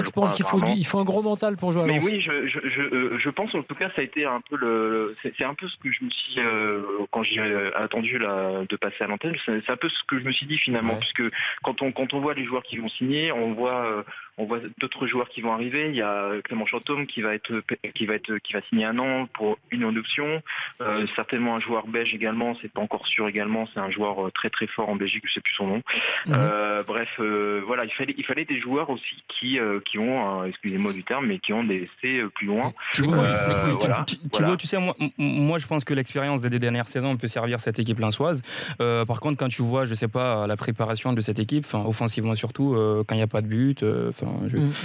Toi, tu penses qu'il faut un gros mental pour jouer à Lens? Mais oui, je pense en tout cas ça a été un peu c'est un peu ce que je me suis quand j'ai attendu là, de passer à l'antenne, c'est un peu ce que je me suis dit finalement, puisque quand on voit les joueurs qui vont signer, on voit d'autres joueurs qui vont arriver. Il y a Clément Chantôme qui va signer 1 an pour une option. Certainement un joueur belge également, c'est pas encore sûr également. C'est un joueur très très fort en Belgique, je sais plus son nom. Bref, voilà, il fallait des joueurs aussi qui ont, excusez-moi du terme, mais qui ont des essais plus loin. Tu vois, tu sais, moi je pense que l'expérience des 2 dernières saisons peut servir cette équipe lensoise. Par contre, quand tu vois, je sais pas, la préparation de cette équipe, offensivement surtout, quand il n'y a pas de but,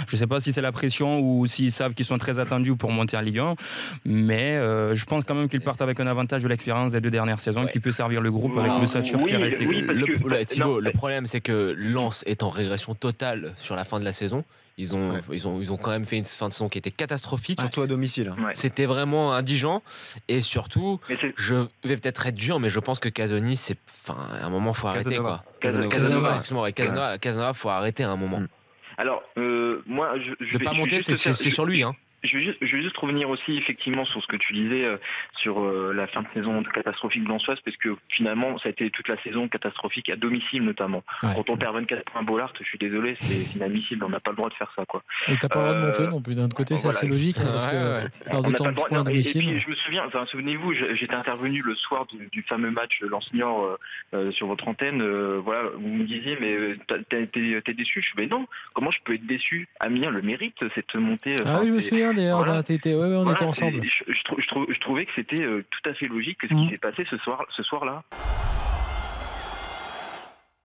je sais pas si c'est la pression ou s'ils savent qu'ils sont très attendus pour monter en Ligue 1, mais je pense quand même qu'ils partent avec un avantage de l'expérience des 2 dernières saisons qui peut servir le groupe avec l'ossature qui est restée. Thibaut, le problème c'est que Lens est en régression totale sur la fin de la saison. Ils ont quand même fait une fin de saison qui était catastrophique. Surtout à domicile. C'était vraiment indigent. Et surtout, je vais peut-être être dur, mais je pense que Casoni, à un moment, faut arrêter. Casanova, faut arrêter à un moment. Alors, moi, je vais pas monter, c'est sur lui, hein. Je vais juste revenir aussi effectivement sur ce que tu disais sur la fin de saison catastrophique de Lensoise, parce que finalement ça a été toute la saison catastrophique à domicile notamment. Quand on perd 24 points à Bollaert, je suis désolé, c'est inadmissible, on n'a pas le droit de faire ça, quoi. Et t'as pas le droit de monter non plus, d'un autre côté c'est assez logique, parce que perdre autant de points à domicile. Et puis je me souviens, souvenez-vous, j'étais intervenu le soir du fameux match Lens-Niort sur votre antenne, voilà, vous me disiez mais t'es déçu? Je suis mais non, comment je peux être déçu? Amiens le mérite cette montée. Oui, je me souviens d'ailleurs, on était ensemble. Je trouvais que c'était tout à fait logique que ce qui s'est passé ce soir-là.